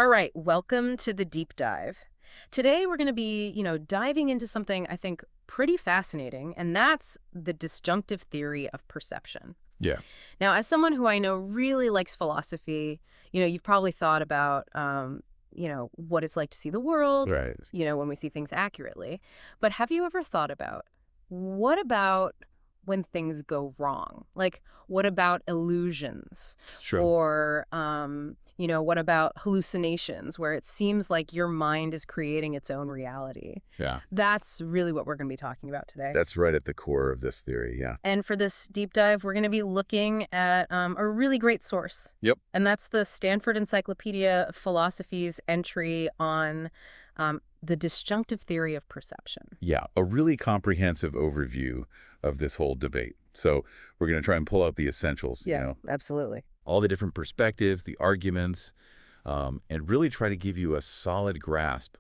All right, welcome to the deep dive. Today we're going to be, diving into something I think pretty fascinating, and that's the disjunctive theory of perception. Yeah. Now, as someone who I know really likes philosophy, you've probably thought about, what it's like to see the world, Right. when we see things accurately. But have you ever thought about what about when things go wrong? Like, what about illusions? Sure. Or, what about hallucinations where it seems like your mind is creating its own reality? Yeah. That's really what we're going to be talking about today. That's right at the core of this theory. Yeah. And for this deep dive, we're going to be looking at a really great source. Yep. And that's the Stanford Encyclopedia of Philosophy's entry on the disjunctive theory of perception. Yeah. A really comprehensive overview of this whole debate. So we're going to try and pull out the essentials, Absolutely. all the different perspectives, the arguments, and really try to give you a solid grasp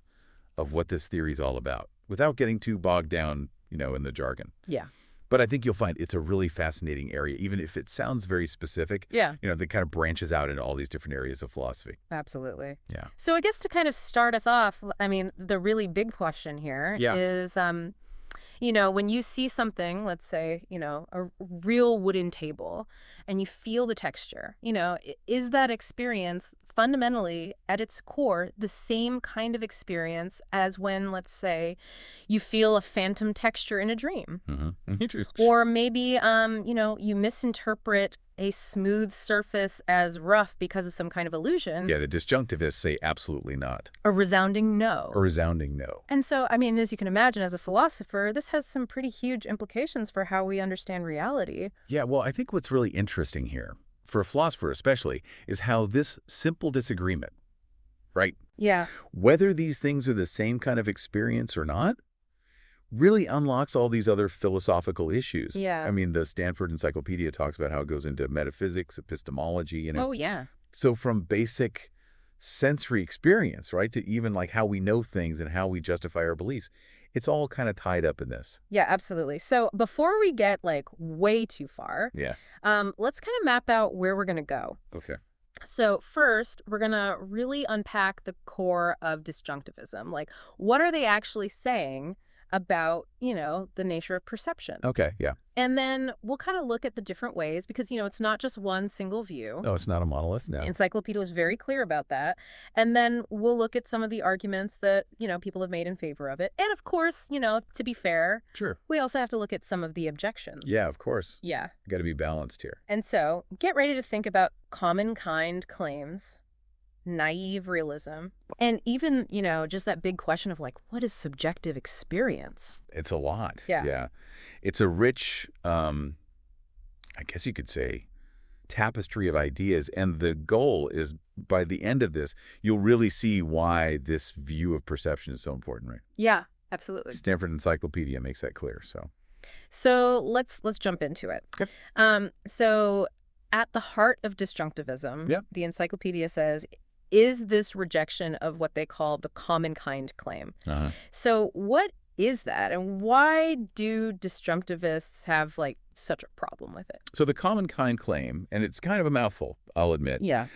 of what this theory is all about without getting too bogged down, in the jargon. Yeah. But I think you'll find it's a really fascinating area, even if it sounds very specific. Yeah. That kind of branches out into all these different areas of philosophy. Absolutely. Yeah. So I guess to kind of start us off, I mean, the really big question here is, when you see something, let's say, a real wooden table, and you feel the texture, is that experience fundamentally at its core the same kind of experience as when, let's say, you feel a phantom texture in a dream? Mm-hmm. Or maybe, you misinterpret a smooth surface as rough because of some kind of illusion. Yeah, the disjunctivists say absolutely not. A resounding no. A resounding no. And so, I mean, as you can imagine, as a philosopher, this has some pretty huge implications for how we understand reality. Yeah, well, I think what's really interesting here, for a philosopher especially, is how this simple disagreement, right? Yeah. Whether these things are the same kind of experience or not, really unlocks all these other philosophical issues. Yeah. I mean, the Stanford Encyclopedia talks about how it goes into metaphysics, epistemology, Oh, yeah. So from basic sensory experience, right, to even like how we know things and how we justify our beliefs, it's all kind of tied up in this. Yeah, absolutely. So before we get like way too far, Yeah. let's kind of map out where we're going to go. Okay. So first, we're going to really unpack the core of disjunctivism. Like, what are they actually saying about, the nature of perception? Okay, yeah. And then we'll kind of look at the different ways because, it's not just one single view. No, it's not a monolith, no. The encyclopedia was very clear about that. And then we'll look at some of the arguments that, people have made in favor of it. And of course, to be fair, Sure. we also have to look at some of the objections. Yeah, of course. Yeah. Got to be balanced here. And so get ready to think about common kind claims, naive realism, and even, just that big question of like, what is subjective experience? It's a lot. Yeah. Yeah. It's a rich, I guess you could say, tapestry of ideas. And the goal is, by the end of this, you'll really see why this view of perception is so important, right? Yeah, absolutely. Stanford Encyclopedia makes that clear. So let's jump into it. Okay. So at the heart of disjunctivism, Yeah. the encyclopedia says, is this rejection of what they call the common kind claim. Uh-huh. So what is that, and why do disjunctivists have like such a problem with it? So the common kind claim, and it's kind of a mouthful, I'll admit. Yeah.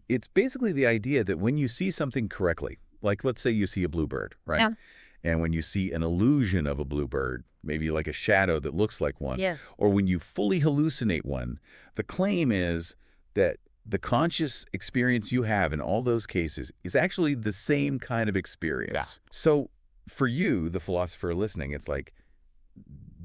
It's basically the idea that when you see something correctly, like let's say you see a bluebird, right? Yeah. And when you see an illusion of a bluebird, maybe like a shadow that looks like one, Yeah. or when you fully hallucinate one, the claim is that the conscious experience you have in all those cases is actually the same kind of experience. Yeah. So for you, the philosopher listening, it's like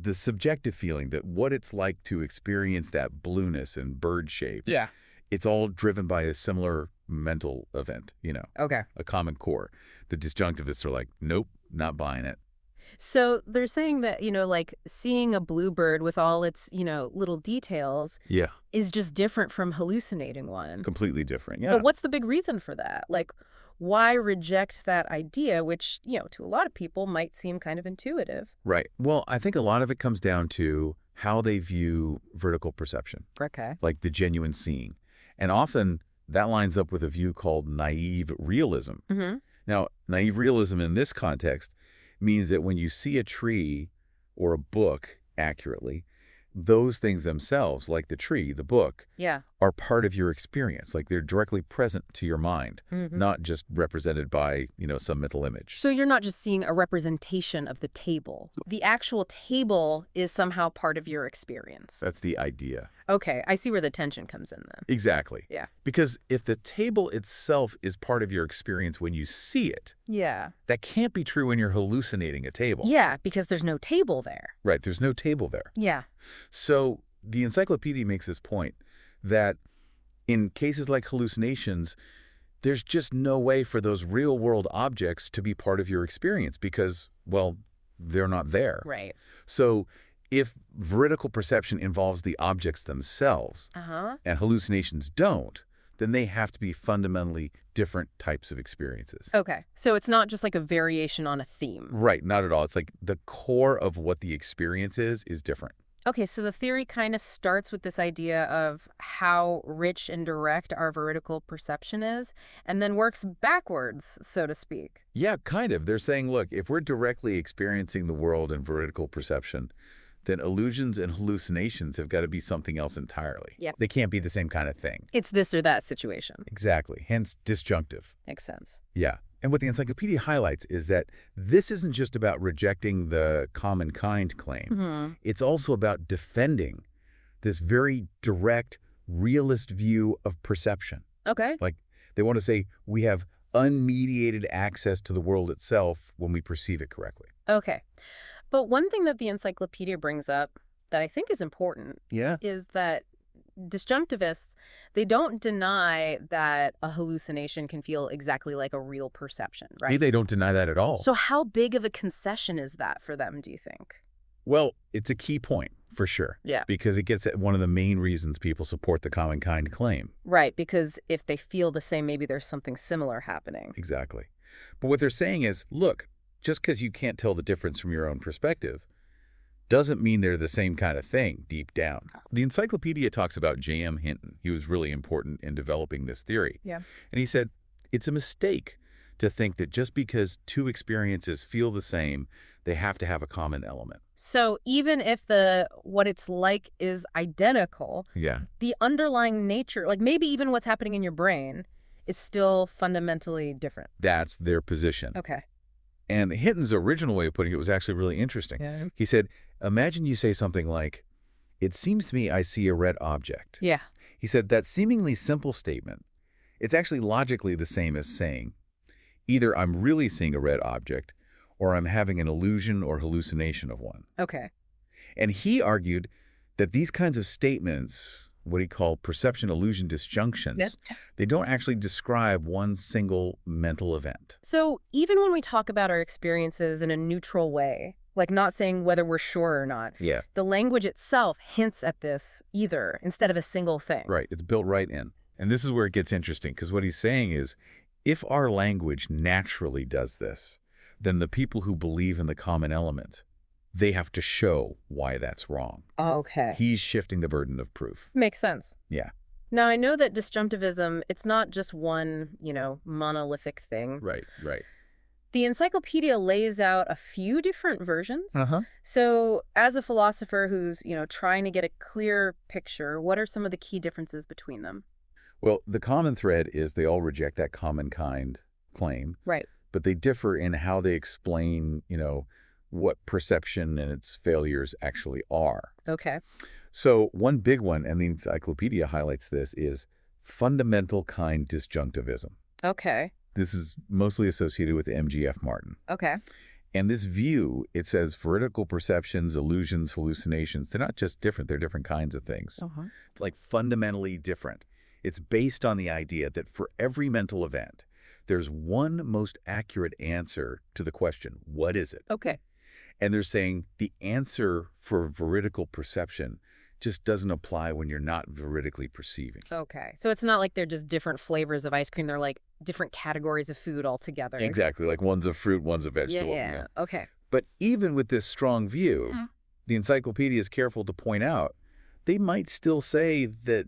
the subjective feeling that what it's like to experience that blueness and bird shape. Yeah. It's all driven by a similar mental event, Okay. a common core. The disjunctivists are like, nope, not buying it. So they're saying that, like seeing a bluebird with all its, little details Yeah. is just different from hallucinating one. Completely different. Yeah. But what's the big reason for that? Like, why reject that idea, which, to a lot of people might seem kind of intuitive? Right. Well, I think a lot of it comes down to how they view vertical perception, Okay. like the genuine seeing. And often that lines up with a view called naive realism. Mm-hmm. Now, naive realism in this context means that when you see a tree or a book accurately, those things themselves, like the tree, the book, Yeah. are part of your experience. Like they're directly present to your mind, Mm-hmm. not just represented by, some mental image. So you're not just seeing a representation of the table. The actual table is somehow part of your experience. That's the idea. Okay, I see where the tension comes in then. Exactly. Yeah. Because if the table itself is part of your experience when you see it, Yeah. that can't be true when you're hallucinating a table. Yeah, because there's no table there. Right, there's no table there. Yeah. So the encyclopedia makes this point that in cases like hallucinations, there's just no way for those real-world objects to be part of your experience because, well, they're not there. Right. So if veridical perception involves the objects themselves and hallucinations don't, then they have to be fundamentally different types of experiences. Okay, so it's not just like a variation on a theme. Right, not at all. It's like the core of what the experience is different. Okay, so the theory kind of starts with this idea of how rich and direct our veridical perception is, and then works backwards, so to speak. Yeah, kind of. They're saying, look, if we're directly experiencing the world in veridical perception, then illusions and hallucinations have got to be something else entirely. Yep. They can't be the same kind of thing. It's this or that situation. Exactly. Hence, disjunctive. Makes sense. Yeah. And what the encyclopedia highlights is that this isn't just about rejecting the common kind claim. It's also about defending this very direct, realist view of perception. Okay. Like, they want to say we have unmediated access to the world itself when we perceive it correctly. Okay. But one thing that the encyclopedia brings up that I think is important is that disjunctivists, they don't deny that a hallucination can feel exactly like a real perception, right? They don't deny that at all. So how big of a concession is that for them, do you think? Well, it's a key point, for sure. Yeah. Because it gets at one of the main reasons people support the common kind claim. Right, because if they feel the same, maybe there's something similar happening. Exactly. But what they're saying is, look, just because you can't tell the difference from your own perspective doesn't mean they're the same kind of thing deep down. The encyclopedia talks about J.M. Hinton. He was really important in developing this theory. Yeah. And he said, it's a mistake to think that just because two experiences feel the same, they have to have a common element. So even if what it's like is identical, the underlying nature, like maybe even what's happening in your brain, is still fundamentally different. That's their position. Okay. And Hinton's original way of putting it was actually really interesting. Yeah. He said, imagine you say something like, it seems to me I see a red object. Yeah. He said that seemingly simple statement, it's actually logically the same as saying, either I'm really seeing a red object or I'm having an illusion or hallucination of one. Okay. And he argued that these kinds of statements, what he called perception-illusion disjunctions, they don't actually describe one single mental event. So even when we talk about our experiences in a neutral way, like not saying whether we're sure or not, the language itself hints at this either instead of a single thing. Right. It's built right in. And this is where it gets interesting, because what he's saying is, if our language naturally does this, then the people who believe in the common element, they have to show why that's wrong. Okay. He's shifting the burden of proof. Makes sense. Yeah. Now, I know that disjunctivism, it's not just one, monolithic thing. Right. The encyclopedia lays out a few different versions. So as a philosopher who's, trying to get a clear picture, what are some of the key differences between them? Well, the common thread is they all reject that common kind claim. Right. But they differ in how they explain, what perception and its failures actually are. Okay. So one big one, and the encyclopedia highlights this, is fundamental kind disjunctivism. Okay. This is mostly associated with MGF Martin. Okay. And this view, it says veridical perceptions, illusions, hallucinations, they're not just different, they're different kinds of things. Like fundamentally different. It's based on the idea that for every mental event, there's one most accurate answer to the question, what is it? Okay. And they're saying the answer for veridical perception just doesn't apply when you're not veridically perceiving. Okay. So it's not like they're just different flavors of ice cream. They're like different categories of food altogether. Exactly. Like one's a fruit, one's a vegetable. Yeah. Okay. But even with this strong view, the encyclopedia is careful to point out, they might still say that,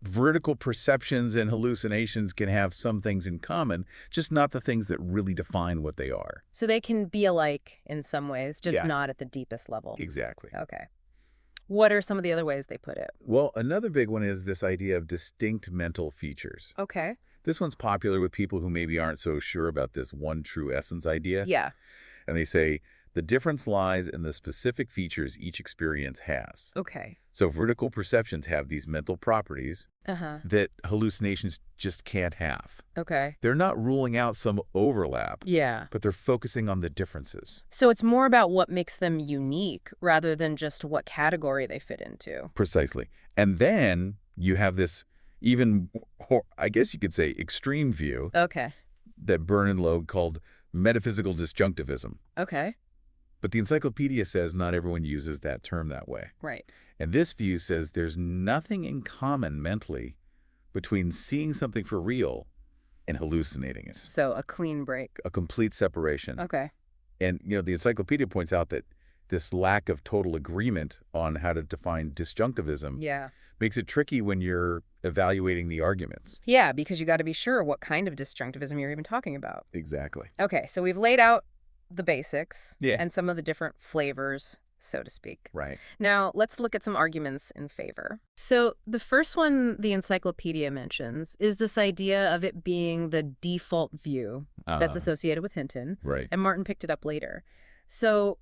veridical perceptions and hallucinations can have some things in common, just not the things that really define what they are. So they can be alike in some ways, just not at the deepest level. Exactly. Okay. What are some of the other ways they put it? Well, another big one is this idea of distinct mental features. Okay. This one's popular with people who maybe aren't so sure about this one true essence idea. Yeah. And they say, the difference lies in the specific features each experience has. Okay. So vertical perceptions have these mental properties Uh-huh. that hallucinations just can't have. Okay. They're not ruling out some overlap, Yeah. but they're focusing on the differences. So it's more about what makes them unique rather than just what category they fit into. Precisely. And then you have this even, I guess you could say, extreme view Okay. that Byrne and Logue called metaphysical disjunctivism. Okay. But the encyclopedia says not everyone uses that term that way. Right. And this view says there's nothing in common mentally between seeing something for real and hallucinating it. So a clean break. A complete separation. Okay. And, the encyclopedia points out that this lack of total agreement on how to define disjunctivism Yeah. makes it tricky when you're evaluating the arguments. Yeah, because you got to be sure what kind of disjunctivism you're even talking about. Exactly. Okay, so we've laid out the basics Yeah. and some of the different flavors, so to speak. Right. Now, let's look at some arguments in favor. So the first one the encyclopedia mentions is this idea of it being the default view that's associated with Hinton. Right. And Martin picked it up later. So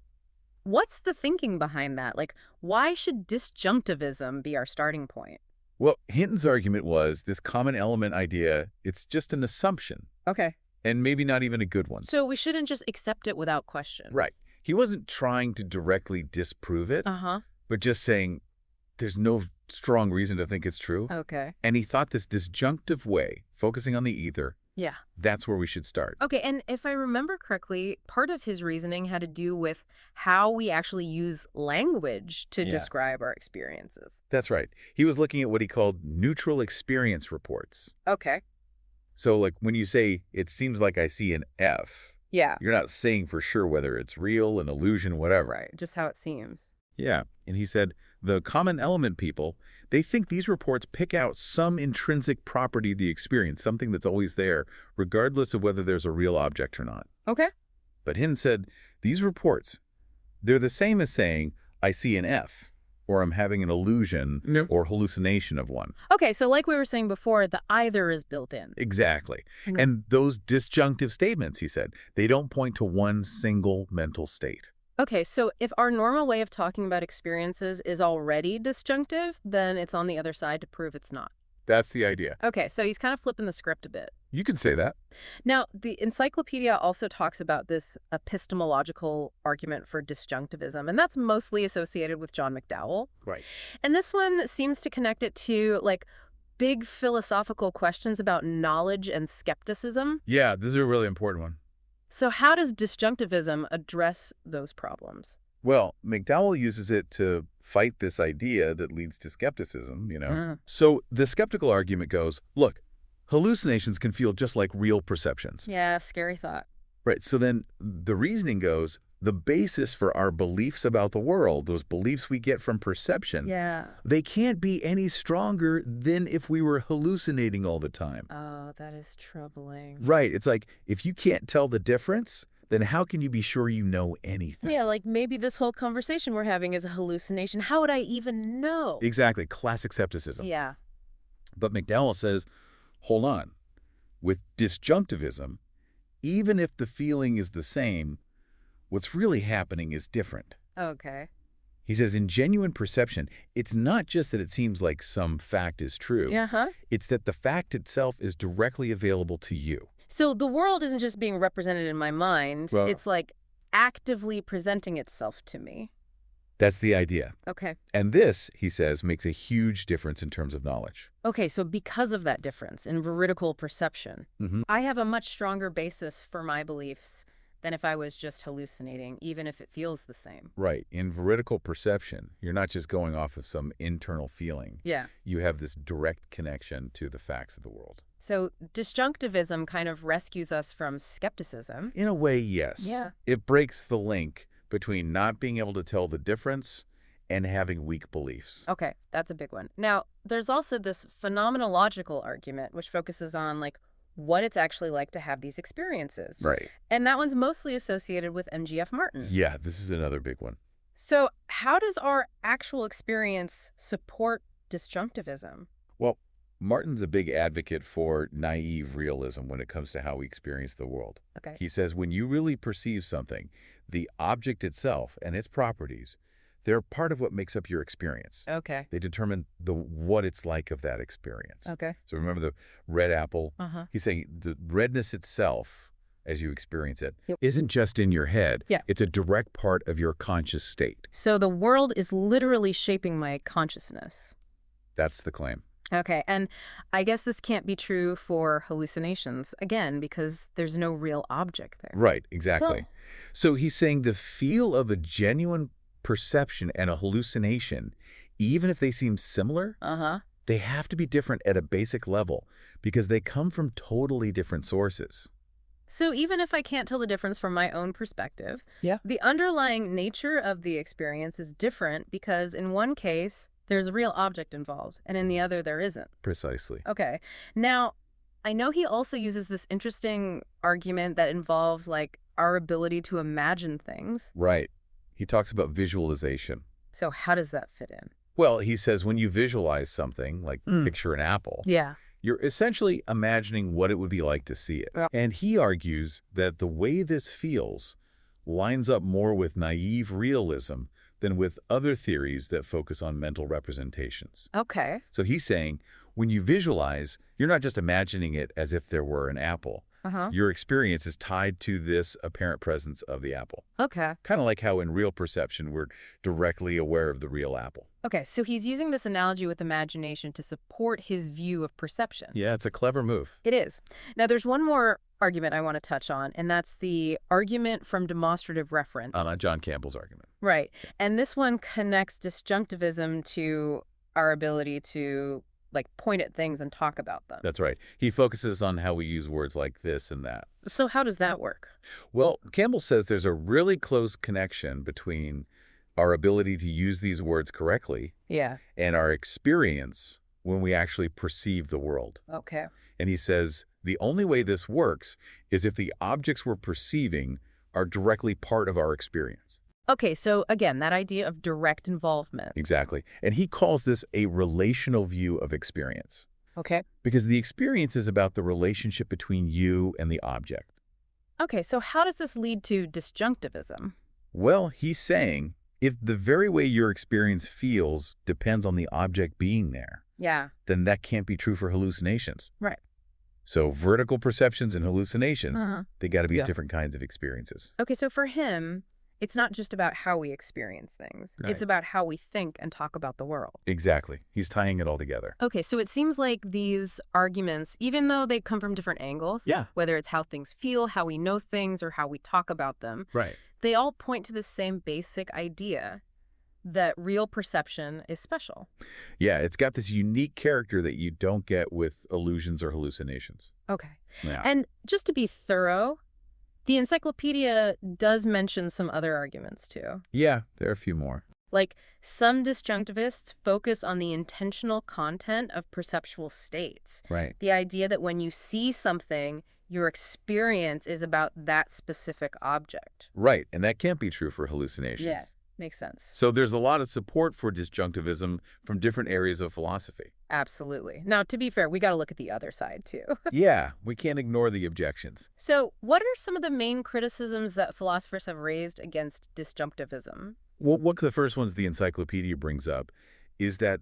what's the thinking behind that? Like, why should disjunctivism be our starting point? Well, Hinton's argument was this common element idea, it's just an assumption, Okay. and maybe not even a good one. So we shouldn't just accept it without question. Right. He wasn't trying to directly disprove it, Uh-huh. but just saying there's no strong reason to think it's true. Okay. And he thought this disjunctive way, focusing on the ether, Yeah. that's where we should start. Okay, and if I remember correctly, part of his reasoning had to do with how we actually use language to Yeah. describe our experiences. That's right. He was looking at what he called neutral experience reports. Okay. So, like, when you say, it seems like I see an F, Yeah. you're not saying for sure whether it's real, an illusion, whatever. Right, just how it seems. Yeah. And he said, the common element people, they think these reports pick out some intrinsic property of the experience, something that's always there, regardless of whether there's a real object or not. Okay. But Hinton said, these reports, they're the same as saying, I see an F, or I'm having an illusion or hallucination of one. Okay, so like we were saying before, the either is built in. Exactly. Mhm. And those disjunctive statements, he said, they don't point to one single mental state. Okay, so if our normal way of talking about experiences is already disjunctive, then it's on the other side to prove it's not. That's the idea. Okay, so he's kind of flipping the script a bit. You could say that. Now, the encyclopedia also talks about this epistemological argument for disjunctivism, and that's mostly associated with John McDowell. Right. And this one seems to connect it to, like, big philosophical questions about knowledge and skepticism. Yeah, this is a really important one. So how does disjunctivism address those problems? Well, McDowell uses it to fight this idea that leads to skepticism, Mm. So the skeptical argument goes, look, hallucinations can feel just like real perceptions. Yeah, scary thought. Right. So then the reasoning goes, the basis for our beliefs about the world, those beliefs we get from perception, Yeah. they can't be any stronger than if we were hallucinating all the time. Oh, that is troubling. Right. It's like, if you can't tell the difference, then how can you be sure you know anything? Yeah, like maybe this whole conversation we're having is a hallucination. How would I even know? Exactly. Classic skepticism. Yeah. But McDowell says, hold on. With disjunctivism, even if the feeling is the same, what's really happening is different. Okay. He says, in genuine perception, it's not just that it seems like some fact is true. Yeah, It's that the fact itself is directly available to you. So the world isn't just being represented in my mind. Well- It's like actively presenting itself to me. That's the idea. Okay. And this, he says, makes a huge difference in terms of knowledge. Okay, so because of that difference in veridical perception, Mhm. I have a much stronger basis for my beliefs than if I was just hallucinating, even if it feels the same. Right. In veridical perception, you're not just going off of some internal feeling. Yeah. You have this direct connection to the facts of the world. So disjunctivism kind of rescues us from skepticism. In a way, yes. Yeah. It breaks the link between not being able to tell the difference and having weak beliefs. Okay, that's a big one. Now, there's also this phenomenological argument, which focuses on, like, what it's actually like to have these experiences. Right. And that one's mostly associated with MGF Martin. Yeah, this is another big one. So how does our actual experience support disjunctivism? Well, Martin's a big advocate for naive realism when it comes to how we experience the world. Okay. He says when you really perceive something, the object itself and its properties, they're part of what makes up your experience. Okay. They determine what it's like of that experience. Okay. So remember the red apple? Uh-huh. He's saying the redness itself, as you experience it, Yep. isn't just in your head. Yeah. It's a direct part of your conscious state. So the world is literally shaping my consciousness. That's the claim. Okay, and I guess this can't be true for hallucinations, again, because there's no real object there. Right, exactly. Oh. So he's saying the feel of a genuine perception and a hallucination, even if they seem similar, Uh-huh. they have to be different at a basic level because they come from totally different sources. So even if I can't tell the difference from my own perspective, Yeah. the underlying nature of the experience is different because in one case, there's a real object involved, and in the other, there isn't. Precisely. Okay. Now, I know he also uses this interesting argument that involves, like, our ability to imagine things. Right. He talks about visualization. So how does that fit in? Well, he says when you visualize something, like picture an apple, Yeah. you're essentially imagining what it would be like to see it. Yeah. And he argues that the way this feels lines up more with naive realism than with other theories that focus on mental representations. Okay. So he's saying when you visualize, you're not just imagining it as if there were an apple. Uh-huh. Your experience is tied to this apparent presence of the apple. Okay. Kind of like how in real perception, we're directly aware of the real apple. Okay, so he's using this analogy with imagination to support his view of perception. Yeah, it's a clever move. It is. Now, there's one more argument I want to touch on, and that's the argument from demonstrative reference. John Campbell's argument. Right. And this one connects disjunctivism to our ability to, like, point at things and talk about them. That's right. He focuses on how we use words like this and that. So how does that work? Well, Campbell says there's a really close connection between our ability to use these words correctly Yeah. and our experience when we actually perceive the world. Okay. And he says the only way this works is if the objects we're perceiving are directly part of our experience. Okay, so again, that idea of direct involvement. Exactly. And he calls this a relational view of experience. Okay. Because the experience is about the relationship between you and the object. Okay, so how does this lead to disjunctivism? Well, he's saying if the very way your experience feels depends on the object being there, Yeah. then that can't be true for hallucinations. Right. So vertical perceptions and hallucinations, Uh-huh. they got to be Yeah. different kinds of experiences. Okay, so for him, it's not just about how we experience things. Right. It's about how we think and talk about the world. Exactly. He's tying it all together. Okay, so it seems like these arguments, even though they come from different angles, Yeah. whether it's how things feel, how we know things, or how we talk about them, Right. they all point to the same basic idea that real perception is special. Yeah, it's got this unique character that you don't get with illusions or hallucinations. Okay. Yeah. And just to be thorough, the encyclopedia does mention some other arguments too. Yeah, there are a few more. Like, some disjunctivists focus on the intentional content of perceptual states. Right. The idea that when you see something, your experience is about that specific object. Right, and that can't be true for hallucinations. Yeah, makes sense. So there's a lot of support for disjunctivism from different areas of philosophy. Absolutely. Now, to be fair, we got to look at the other side too. Yeah, we can't ignore the objections. So what are some of the main criticisms that philosophers have raised against disjunctivism? Well, one of the first ones the encyclopedia brings up is that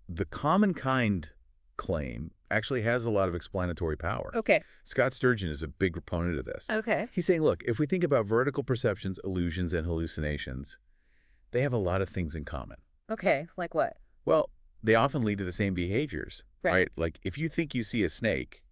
the common kind claim actually has a lot of explanatory power. Okay. Scott Sturgeon is a big proponent of this. Okay. He's saying, look, if we think about vertical perceptions, illusions, and hallucinations, they have a lot of things in common. Okay, like what? Well, they often lead to the same behaviors, right? Like if you think you see a snake,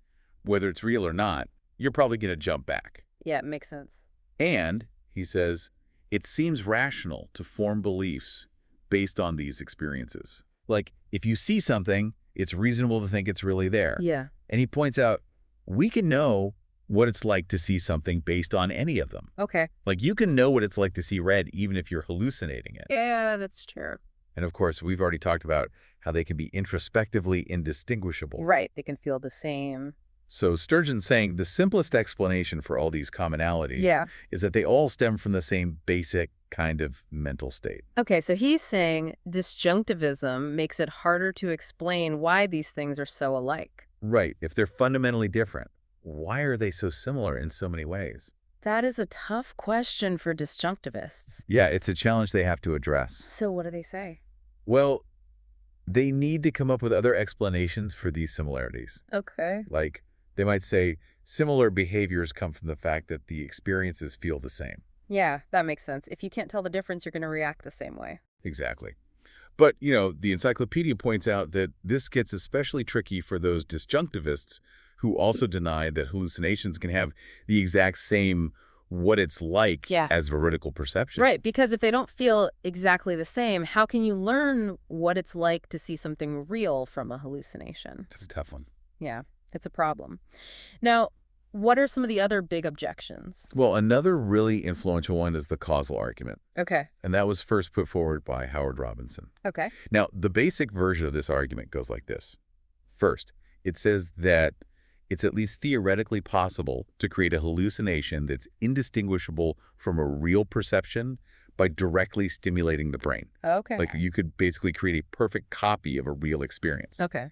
whether it's real or not, you're probably going to jump back. Yeah, it makes sense. And, he says, it seems rational to form beliefs based on these experiences. Like, if you see something, it's reasonable to think it's really there. Yeah. And he points out, we can know what it's like to see something based on any of them. Okay. Like, you can know what it's like to see red even if you're hallucinating it. Yeah, that's true. And of course, we've already talked about how they can be introspectively indistinguishable. Right. They can feel the same. So Sturgeon's saying the simplest explanation for all these commonalities Yeah. is that they all stem from the same basic kind of mental state. Okay, so he's saying disjunctivism makes it harder to explain why these things are so alike. Right. If they're fundamentally different, why are they so similar in so many ways? That is a tough question for disjunctivists. Yeah, it's a challenge they have to address. So what do they say? Well, they need to come up with other explanations for these similarities. Okay. Like, they might say similar behaviors come from the fact that the experiences feel the same. Yeah, that makes sense. If you can't tell the difference, you're going to react the same way. Exactly. But, the encyclopedia points out that this gets especially tricky for those disjunctivists who also deny that hallucinations can have the exact same what it's like Yeah. as veridical perception. Right, because if they don't feel exactly the same, how can you learn what it's like to see something real from a hallucination? That's a tough one. Yeah, it's a problem. Now, what are some of the other big objections? Well, another really influential one is the causal argument, Okay. and that was first put forward by Howard Robinson. Okay. Now, the basic version of this argument goes like this. First, it says that it's at least theoretically possible to create a hallucination that's indistinguishable from a real perception by directly stimulating the brain. Okay. Like you could basically create a perfect copy of a real experience. Okay.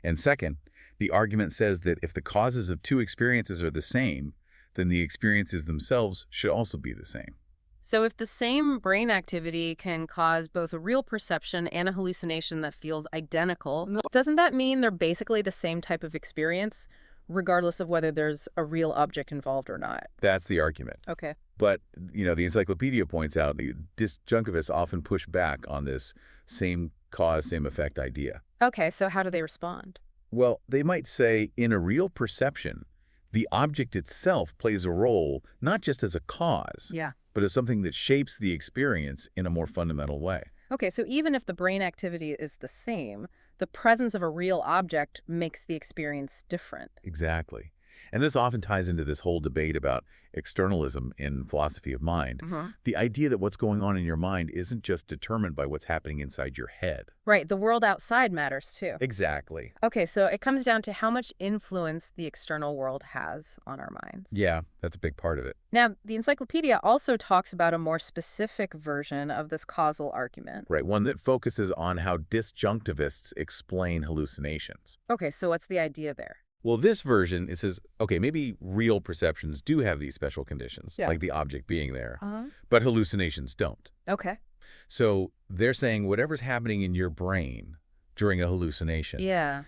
And second, the argument says that if the causes of two experiences are the same, then the experiences themselves should also be the same. So if the same brain activity can cause both a real perception and a hallucination that feels identical, doesn't that mean they're basically the same type of experience, regardless of whether there's a real object involved or not? That's the argument. Okay. But, the encyclopedia points out the disjunctivists often push back on this same cause, same effect idea. Okay, so how do they respond? Well, they might say in a real perception, the object itself plays a role not just as a cause, Yeah. but as something that shapes the experience in a more fundamental way. Okay, so even if the brain activity is the same, the presence of a real object makes the experience different. Exactly. And this often ties into this whole debate about externalism in philosophy of mind. The idea that what's going on in your mind isn't just determined by what's happening inside your head. Right, the world outside matters too. Exactly. Okay, so it comes down to how much influence the external world has on our minds. Yeah, that's a big part of it. Now, the encyclopedia also talks about a more specific version of this causal argument. Right, one that focuses on how disjunctivists explain hallucinations. Okay, so what's the idea there? Well, this version, it says, okay, maybe real perceptions do have these special conditions, Yeah. like the object being there, Uh-huh. but hallucinations don't. Okay. So they're saying whatever's happening in your brain during a hallucination, Yeah.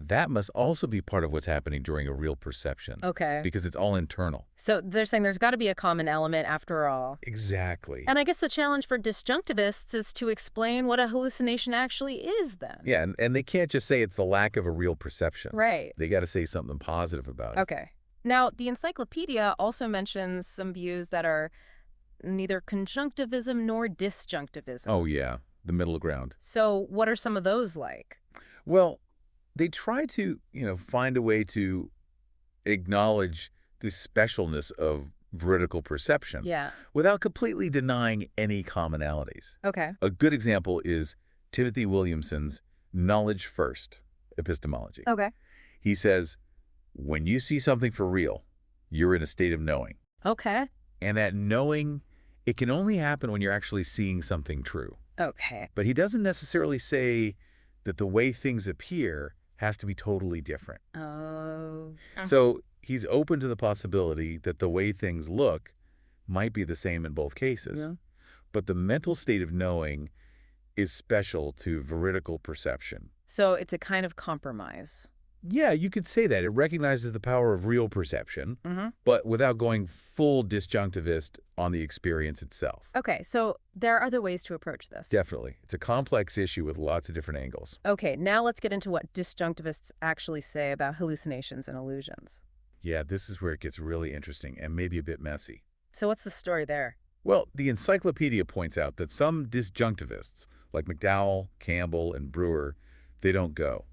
that must also be part of what's happening during a real perception. Okay. Because it's all internal. So they're saying there's got to be a common element after all. Exactly. And I guess the challenge for disjunctivists is to explain what a hallucination actually is then. Yeah, and they can't just say it's the lack of a real perception. Right. They got to say something positive about it. Okay. Now, the encyclopedia also mentions some views that are neither conjunctivism nor disjunctivism. Oh, yeah, the middle ground. So what are some of those like? Well, they try to, find a way to acknowledge the specialness of veridical perception Yeah. without completely denying any commonalities. Okay. A good example is Timothy Williamson's knowledge first epistemology. Okay. He says, when you see something for real, you're in a state of knowing. Okay. And that knowing, it can only happen when you're actually seeing something true. Okay. But he doesn't necessarily say that the way things appear has to be totally different. Oh. So he's open to the possibility that the way things look might be the same in both cases. Yeah. But the mental state of knowing is special to veridical perception. So it's a kind of compromise. Yeah, you could say that. It recognizes the power of real perception, but without going full disjunctivist on the experience itself. Okay, so there are other ways to approach this. Definitely. It's a complex issue with lots of different angles. Okay, now let's get into what disjunctivists actually say about hallucinations and illusions. Yeah, this is where it gets really interesting and maybe a bit messy. So what's the story there? Well, the encyclopedia points out that some disjunctivists, like McDowell, Campbell, and Brewer, they don't go.